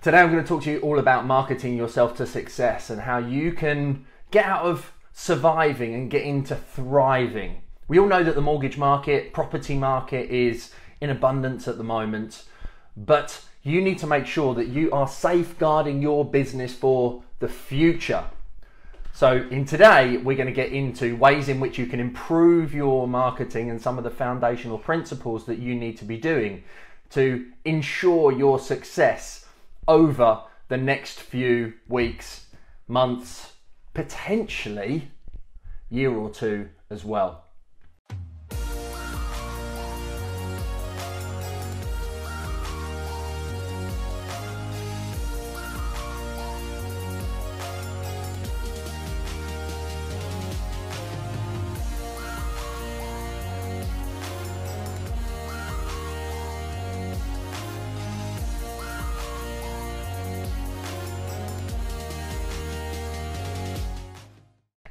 Today I'm going to talk to you all about marketing yourself to success and how you can get out of surviving and get into thriving. We all know that the mortgage market, property market is in abundance at the moment, but you need to make sure that you are safeguarding your business for the future. So in today, we're going to get into ways in which you can improve your marketing and some of the foundational principles that you need to be doing to ensure your success over the next few weeks, months, potentially year or two as well.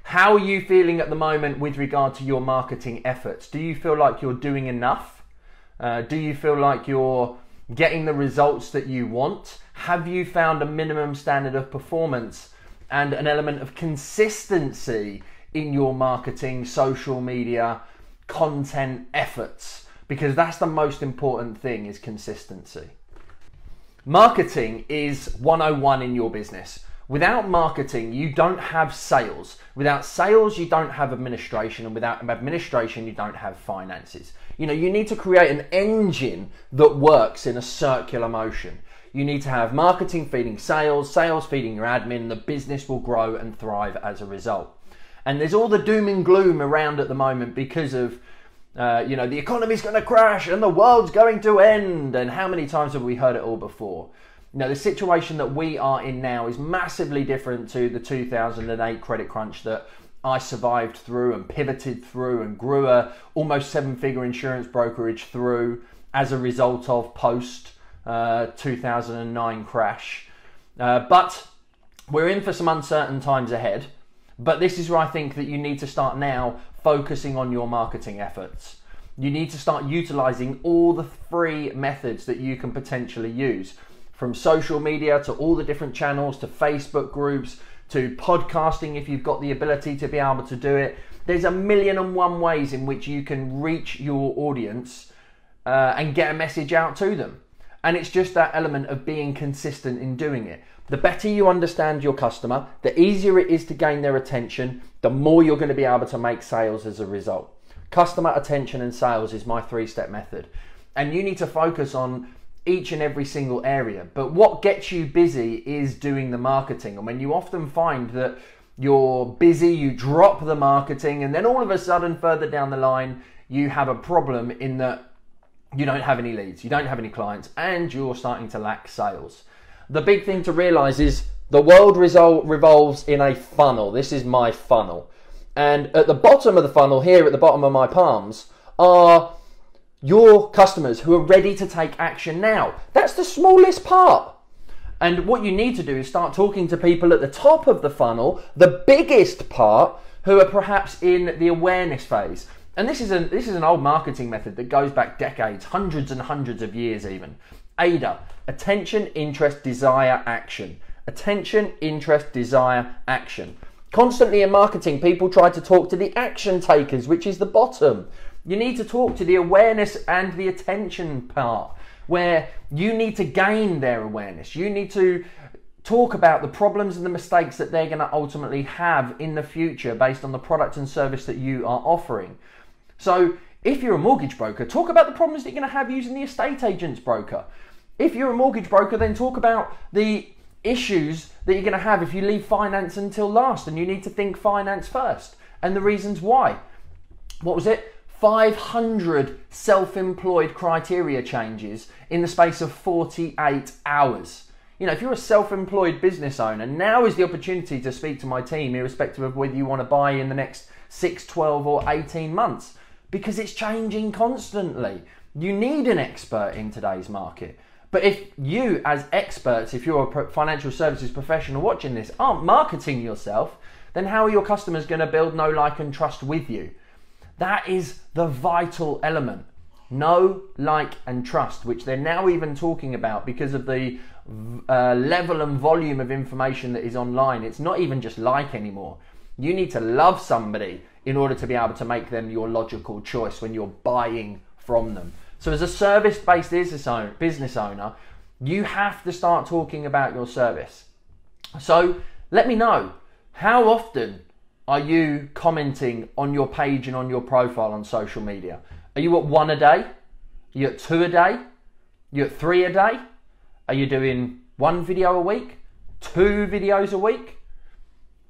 How are you feeling at the moment with regard to your marketing efforts? Do you feel like you're doing enough? Do you feel like you're getting the results that you want? Have you found a minimum standard of performance and an element of consistency in your marketing, social media, content efforts? Because that's the most important thing, is consistency. Marketing is 101 in your business. Without marketing, you don't have sales. Without sales, you don't have administration. And without administration, you don't have finances. You need to create an engine that works in a circular motion. You need to have marketing feeding sales, sales feeding your admin. The business will grow and thrive as a result. And there's all the doom and gloom around at the moment because of, the economy's going to crash and the world's going to end. And how many times have we heard it all before? The situation that we are in now is massively different to the 2008 credit crunch that I survived through and pivoted through and grew a almost 7-figure insurance brokerage through as a result of post 2009 crash. But we're in for some uncertain times ahead. But this is where I think that you need to start now focusing on your marketing efforts. You need to start utilizing all the free methods that you can potentially use. From social media to all the different channels to Facebook groups to podcasting if you've got the ability to be able to do it. There's 1,000,001 ways in which you can reach your audience and get a message out to them. And it's just that element of being consistent in doing it. The better you understand your customer, the easier it is to gain their attention, the more you're going to be able to make sales as a result. Customer attention and sales is my 3-step method. And you need to focus on each and every single area. But what gets you busy is doing the marketing. And when you often find that you're busy, you drop the marketing, and then all of a sudden further down the line, you have a problem in that you don't have any leads, you don't have any clients, and you're starting to lack sales. The big thing to realize is the world revolves in a funnel. This is my funnel. And at the bottom of the funnel, here at the bottom of my palms, are your customers who are ready to take action now. That's the smallest part. And what you need to do is start talking to people at the top of the funnel, the biggest part, who are perhaps in the awareness phase. And this is an old marketing method that goes back decades, hundreds and hundreds of years even. AIDA, attention, interest, desire, action. Attention, interest, desire, action. Constantly in marketing, people try to talk to the action takers, which is the bottom. You need to talk to the awareness and the attention part, where you need to gain their awareness. You need to talk about the problems and the mistakes that they're going to ultimately have in the future based on the product and service that you are offering. So if you're a mortgage broker, talk about the problems that you're going to have using the estate agent's broker. If you're a mortgage broker, then talk about the issues that you're going to have if you leave finance until last and you need to think finance first, and the reasons why. What was it? 500 self-employed criteria changes in the space of 48 hours. If you're a self-employed business owner, now is the opportunity to speak to my team, irrespective of whether you want to buy in the next 6, 12 or 18 months, because it's changing constantly. You need an expert in today's market. But if you as experts, if you're a financial services professional watching this, aren't marketing yourself, then how are your customers going to build know, like and trust with you? That is the vital element. Know, like and trust, which they're now even talking about because of the level and volume of information that is online. It's not even just like anymore. You need to love somebody in order to be able to make them your logical choice when you're buying from them. So as a service-based business owner, you have to start talking about your service. So let me know, how often are you commenting on your page and on your profile on social media? Are you at 1 a day? Are you at 2 a day? Are you at 3 a day? Are you doing 1 video a week? 2 videos a week?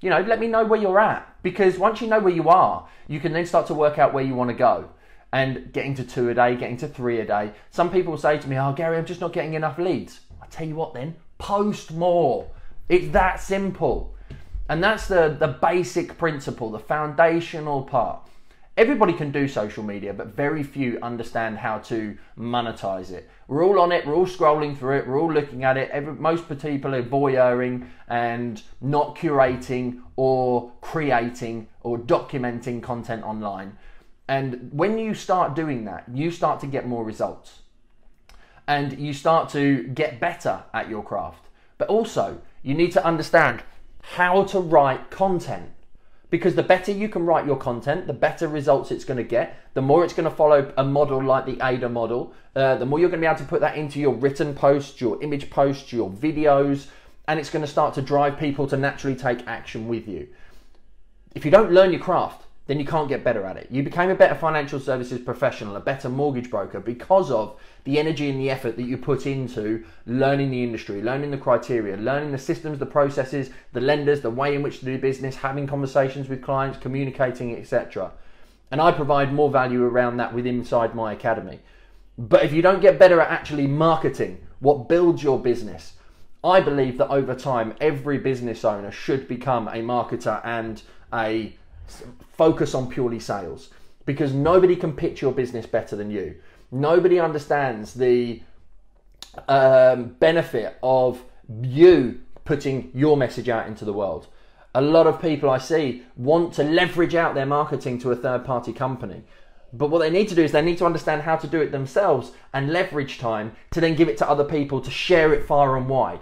You know, let me know where you're at, because once you know where you are, you can then start to work out where you want to go. And getting to 2 a day, getting to 3 a day. Some people say to me, oh Gary, I'm just not getting enough leads. I tell you what then, post more. It's that simple. And that's the basic principle, the foundational part. Everybody can do social media, but very few understand how to monetize it. We're all on it, we're all scrolling through it, we're all looking at it. Most people are voyeuring and not curating or creating or documenting content online. And when you start doing that, you start to get more results. And you start to get better at your craft. But also, you need to understand how to write content. Because the better you can write your content, the better results it's going to get. The more it's going to follow a model like the AIDA model. The more you're going to be able to put that into your written posts, your image posts, your videos. And it's going to start to drive people to naturally take action with you. If you don't learn your craft, then you can't get better at it. You became a better financial services professional, a better mortgage broker, because of the energy and the effort that you put into learning the industry, learning the criteria, learning the systems, the processes, the lenders, the way in which to do business, having conversations with clients, communicating, etc. And I provide more value around that inside my academy. But if you don't get better at actually marketing, what builds your business, I believe that over time, every business owner should become a marketer and a focus on purely sales, because nobody can pitch your business better than you. Nobody understands the benefit of you putting your message out into the world. A lot of people I see want to leverage out their marketing to a third-party company. But what they need to do is they need to understand how to do it themselves and leverage time to then give it to other people to share it far and wide.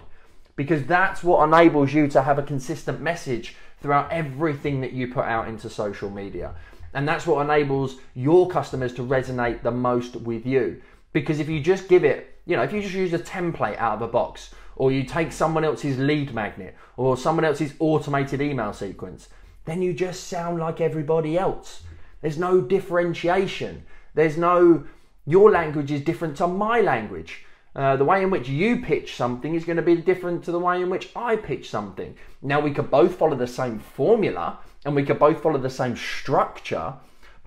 Because that's what enables you to have a consistent message throughout everything that you put out into social media. And that's what enables your customers to resonate the most with you. Because if you just give it, if you just use a template out of a box, or you take someone else's lead magnet, or someone else's automated email sequence, then you just sound like everybody else. There's no differentiation. Your language is different to my language. The way in which you pitch something is going to be different to the way in which I pitch something. Now, we could both follow the same formula and we could both follow the same structure,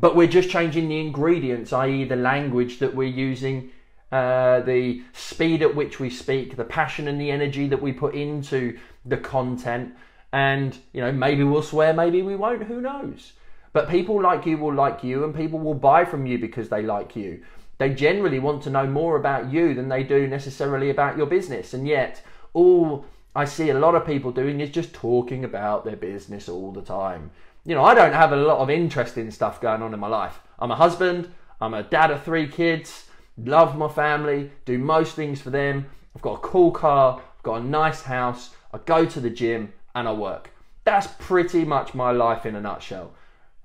but we're just changing the ingredients, i.e. the language that we're using, the speed at which we speak, the passion and the energy that we put into the content. And, maybe we'll swear, maybe we won't, who knows? But people like you will like you, and people will buy from you because they like you. They generally want to know more about you than they do necessarily about your business. And yet, all I see a lot of people doing is just talking about their business all the time. I don't have a lot of interesting stuff going on in my life. I'm a husband, I'm a dad of 3 kids, love my family, do most things for them. I've got a cool car, I've got a nice house, I go to the gym and I work. That's pretty much my life in a nutshell.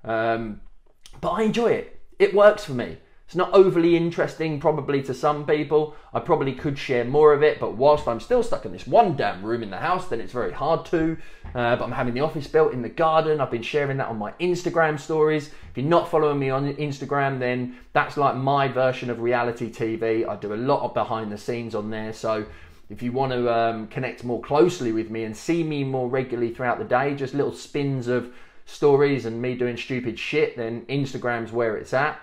But I enjoy it. It works for me. It's not overly interesting probably to some people. I probably could share more of it, but whilst I'm still stuck in this one damn room in the house, then it's very hard to. But I'm having the office built in the garden. I've been sharing that on my Instagram stories. If you're not following me on Instagram, then that's like my version of reality TV. I do a lot of behind the scenes on there. So if you want to connect more closely with me and see me more regularly throughout the day, just little spins of stories and me doing stupid shit, then Instagram's where it's at.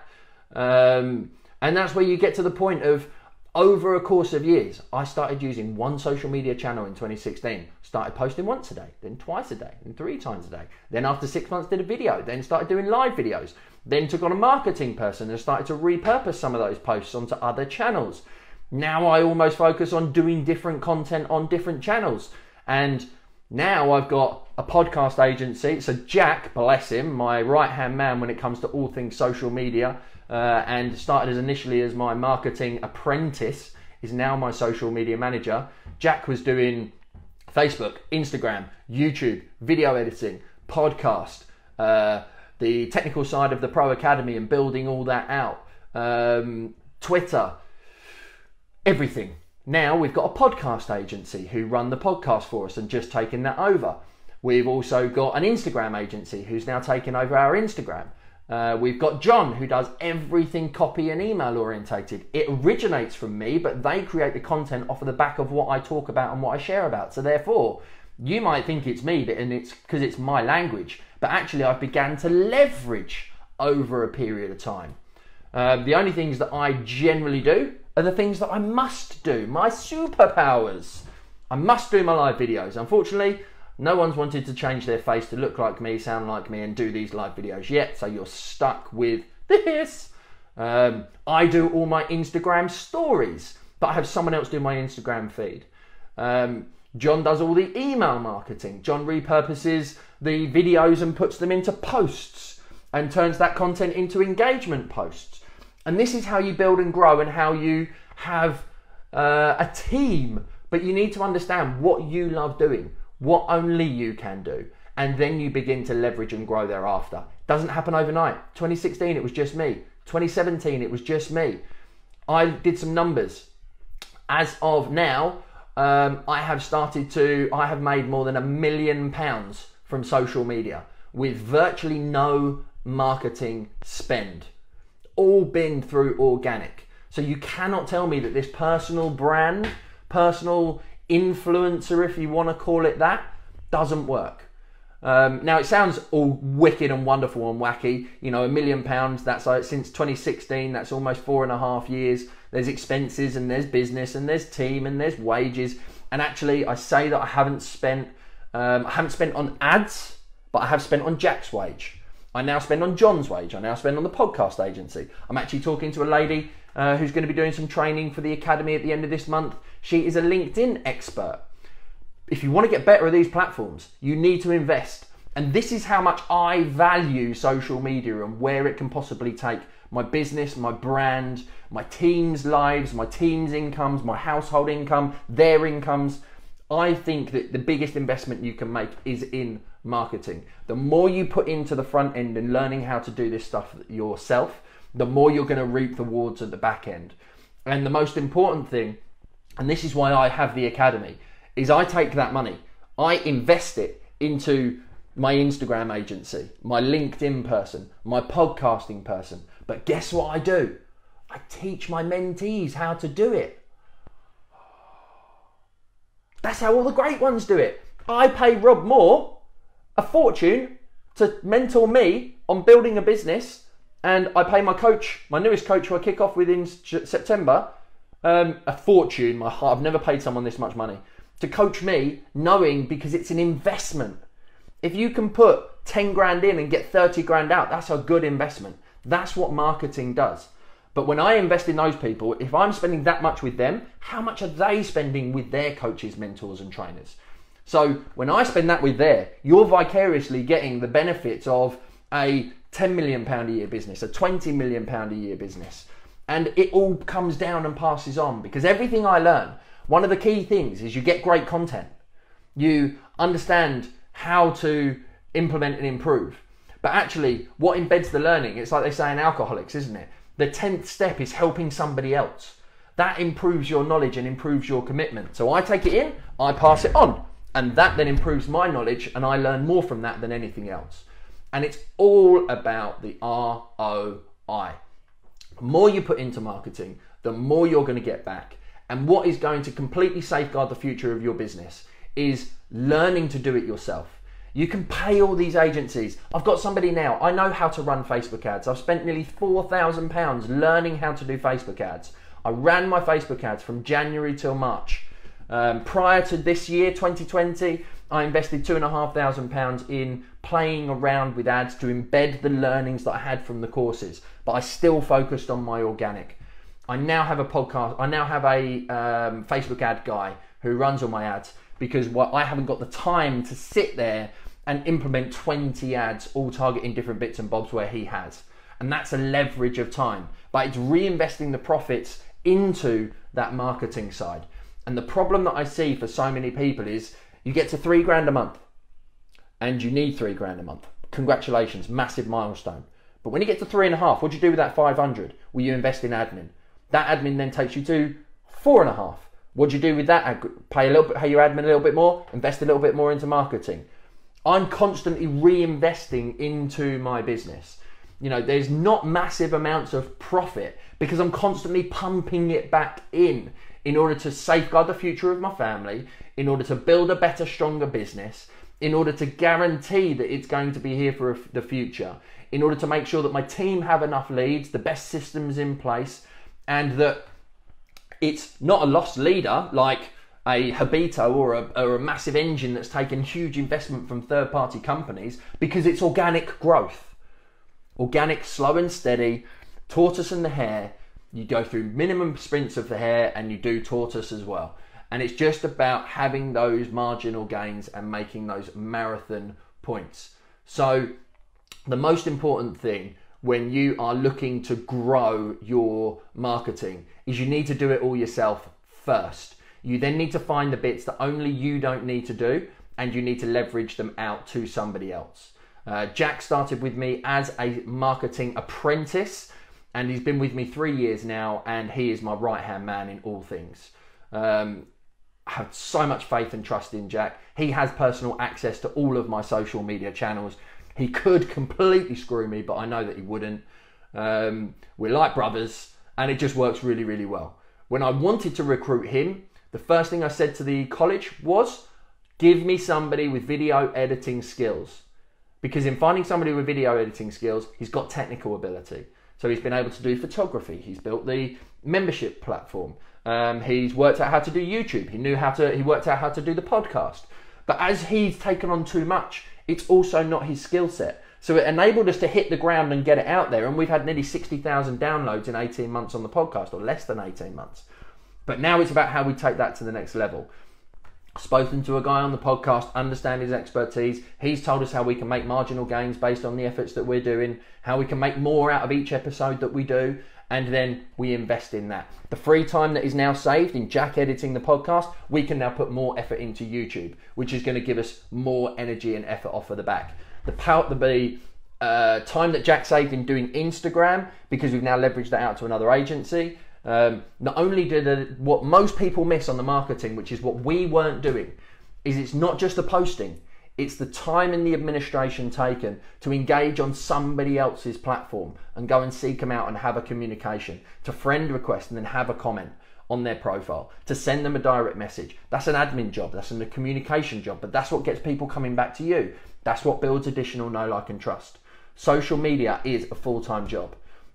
And that's where you get to the point of, over a course of years, I started using one social media channel in 2016. Started posting once a day, then twice a day, then 3 times a day. Then after 6 months did a video, then started doing live videos. Then took on a marketing person and started to repurpose some of those posts onto other channels. Now I almost focus on doing different content on different channels. And now I've got a podcast agency. So Jack, bless him, my right-hand man when it comes to all things social media, and started initially as my marketing apprentice is now my social media manager. Jack was doing Facebook, Instagram, YouTube, video editing, podcast, the technical side of the Pro Academy and building all that out, Twitter, everything. Now we've got a podcast agency who run the podcast for us and just taken that over. We've also got an Instagram agency who's now taken over our Instagram. We've got John, who does everything copy and email orientated. It originates from me, but they create the content off of the back of what I talk about and what I share about. So therefore, you might think it's me, and it's because it's my language, but actually I've began to leverage over a period of time. The only things that I generally do are the things that I must do, my superpowers. I must do my live videos. Unfortunately, no one's wanted to change their face to look like me, sound like me, and do these live videos yet, so you're stuck with this. I do all my Instagram stories, but I have someone else do my Instagram feed. John does all the email marketing. John repurposes the videos and puts them into posts and turns that content into engagement posts. And this is how you build and grow and how you have a team. But you need to understand what you love doing, what only you can do. And then you begin to leverage and grow thereafter. Doesn't happen overnight. 2016, it was just me. 2017, it was just me. I did some numbers. As of now, I have made more than £1 million from social media with virtually no marketing spend. All been through organic. So you cannot tell me that this personal brand, personal influencer, if you want to call it that, doesn't work. Now it sounds all wicked and wonderful and wacky. You know, £1 million, that's like since 2016, that's almost 4.5 years. There's expenses and there's business and there's team and there's wages. And actually I say that I haven't spent on ads, but I have spent on Jack's wage. I now spend on John's wage. I now spend on the podcast agency. I'm actually talking to a lady who's going to be doing some training for the academy at the end of this month. She is a LinkedIn expert. If you want to get better at these platforms, you need to invest. And this is how much I value social media and where it can possibly take my business, my brand, my team's lives, my team's incomes, my household income, their incomes. I think that the biggest investment you can make is in marketing. The more you put into the front end and learning how to do this stuff yourself, the more you're going to reap the rewards at the back end. And the most important thing, and this is why I have the academy, is I take that money, I invest it into my Instagram agency, my LinkedIn person, my podcasting person. But guess what I do? I teach my mentees how to do it. That's how all the great ones do it. I pay Rob Moore a fortune to mentor me on building a business, and I pay my coach, my newest coach who I kick off with in September, a fortune. I've never paid someone this much money to coach me, knowing because it's an investment. If you can put 10 grand in and get 30 grand out, that's a good investment. That's what marketing does. But when I invest in those people, if I'm spending that much with them, how much are they spending with their coaches, mentors and trainers? So when I spend that with you're vicariously getting the benefits of a £10 million a year business, a £20 million a year business. And it all comes down and passes on, because everything I learn, one of the key things is you get great content. You understand how to implement and improve. But actually, what embeds the learning, it's like they say in Alcoholics, isn't it? The 10th step is helping somebody else. That improves your knowledge and improves your commitment. So I take it in, I pass it on. And that then improves my knowledge, and I learn more from that than anything else. And it's all about the ROI. The more you put into marketing, the more you're going to get back. And what is going to completely safeguard the future of your business is learning to do it yourself. You can pay all these agencies. I've got somebody now, I know how to run Facebook ads. I've spent nearly £4,000 learning how to do Facebook ads. I ran my Facebook ads from January till March. Prior to this year, 2020, I invested £2,500 in playing around with ads to embed the learnings that I had from the courses, but I still focused on my organic. I now have a podcast, I now have a Facebook ad guy who runs all my ads, because I haven't got the time to sit there and implement 20 ads all targeting different bits and bobs where he has. And that's a leverage of time, but it's reinvesting the profits into that marketing side. And the problem that I see for so many people is you get to $3,000 a month and you need $3,000 a month. Congratulations, massive milestone. But when you get to 3.5, what do you do with that 500? Well, you invest in admin. That admin then takes you to 4.5. What do you do with that? Pay your admin a little bit more, invest a little bit more into marketing. I'm constantly reinvesting into my business. You know, there's not massive amounts of profit because I'm constantly pumping it back in order to safeguard the future of my family, in order to build a better, stronger business, in order to guarantee that it's going to be here for the future, in order to make sure that my team have enough leads, the best systems in place, and that it's not a lost leader like a Habito or a massive engine that's taken huge investment from third-party companies, because it's organic growth. Organic, slow and steady, tortoise and the hare. You go through minimum sprints of the hare and you do tortoise as well. And it's just about having those marginal gains and making those marathon points. So the most important thing when you are looking to grow your marketing is you need to do it all yourself first. You then need to find the bits that only you don't need to do, and you need to leverage them out to somebody else. Jack started with me as a marketing apprentice, and he's been with me 3 years now, and he is my right-hand man in all things. I have so much faith and trust in Jack. He has personal access to all of my social media channels. He could completely screw me, but I know that he wouldn't. We're like brothers, and it just works really, really well. When I wanted to recruit him, the first thing I said to the college was, give me somebody with video editing skills. Because in finding somebody with video editing skills, he's got technical ability. So he's been able to do photography. He's built the membership platform. He's worked out how to do YouTube. He worked out how to do the podcast. But as he's taken on too much, it's also not his skill set. So it enabled us to hit the ground and get it out there. And we've had nearly 60,000 downloads in 18 months on the podcast, or less than 18 months. But now it's about how we take that to the next level. Spoken to a guy on the podcast, understand his expertise. He's told us how we can make marginal gains based on the efforts that we're doing, how we can make more out of each episode that we do, and then we invest in that. The free time that is now saved in Jack editing the podcast, we can now put more effort into YouTube, which is going to give us more energy and effort off of the back. The time that Jack saved in doing Instagram, because we've now leveraged that out to another agency, not only did what most people miss on the marketing, which is what we weren't doing, is it's not just the posting, it's the time and the administration taken to engage on somebody else's platform and go and seek them out and have a communication, to friend request and then have a comment on their profile, to send them a direct message. That's an admin job, that's a communication job, but that's what gets people coming back to you. That's what builds additional know, like and trust. Social media is a full-time job,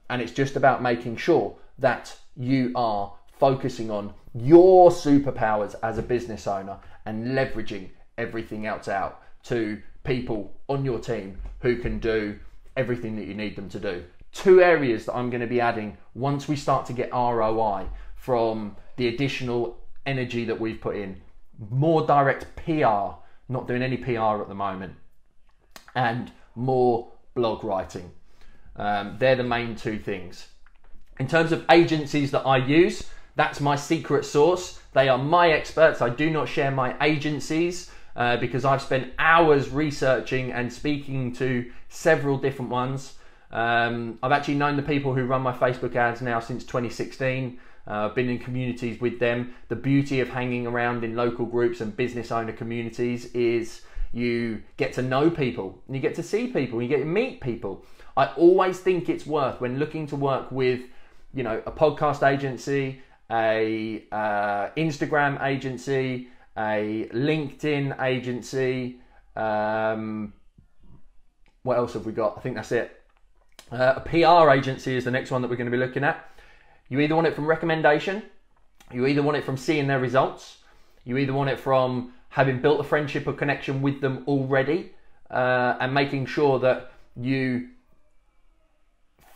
and it's just about making sure that you are focusing on your superpowers as a business owner and leveraging everything else out to people on your team who can do everything that you need them to do. 2 areas that I'm going to be adding once we start to get ROI from the additional energy that we've put in. More direct PR, not doing any PR at the moment, and more blog writing. They're the main 2 things. In terms of agencies that I use, that's my secret sauce. They are my experts. I do not share my agencies because I've spent hours researching and speaking to several different ones. I've actually known the people who run my Facebook ads now since 2016. I've been in communities with them. The beauty of hanging around in local groups and business owner communities is you get to know people, and you get to see people, you get to meet people. I always think it's worth, when looking to work with, you know, a podcast agency, a Instagram agency, a LinkedIn agency, what else have we got? I think that's it. A PR agency is the next one that we're going to be looking at. You either want it from recommendation, you either want it from seeing their results, you either want it from having built a friendship or connection with them already, and making sure that you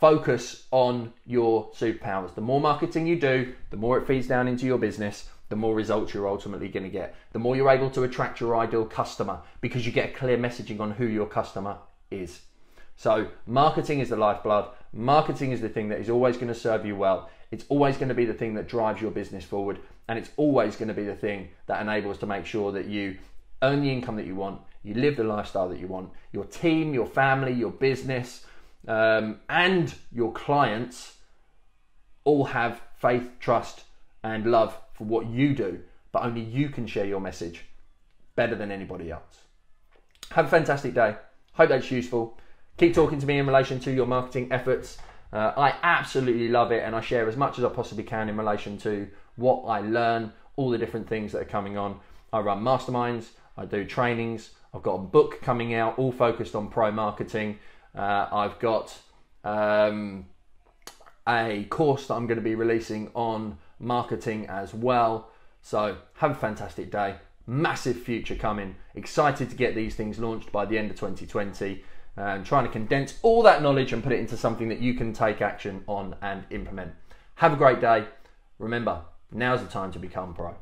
focus on your superpowers. The more marketing you do, the more it feeds down into your business, the more results you're ultimately going to get. The more you're able to attract your ideal customer, because you get a clear messaging on who your customer is. So marketing is the lifeblood. Marketing is the thing that is always going to serve you well. It's always going to be the thing that drives your business forward. And it's always going to be the thing that enables to make sure that you earn the income that you want, you live the lifestyle that you want, your team, your family, your business, and your clients all have faith, trust, and love for what you do, but only you can share your message better than anybody else. Have a fantastic day. Hope that's useful. Keep talking to me in relation to your marketing efforts. I absolutely love it, and I share as much as I possibly can in relation to what I learn, all the different things that are coming on. I run masterminds, I do trainings, I've got a book coming out all focused on pro marketing. I've got a course that I'm going to be releasing on marketing as well. So have a fantastic day. Massive future coming. Excited to get these things launched by the end of 2020. Trying to condense all that knowledge and put it into something that you can take action on and implement. Have a great day. Remember, now's the time to become pro.